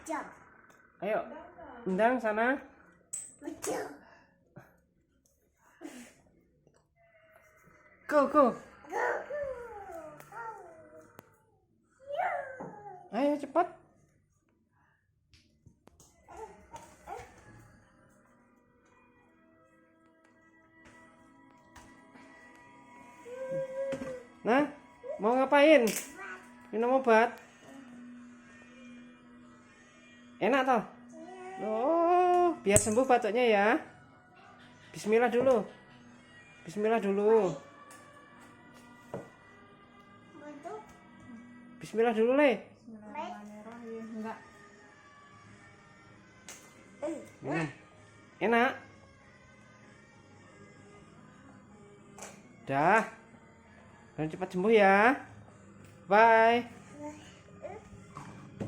Ayo, undang sana. Go. Ayo cepat. Nah, mau ngapain? Minum obat. Enak toh? Oh, biar sembuh batuknya ya. Bismillah dulu. Bismillah dulu. Bismillah dulu, Le. Enggak. Enak. Dah. Dan cepat sembuh ya. Bye.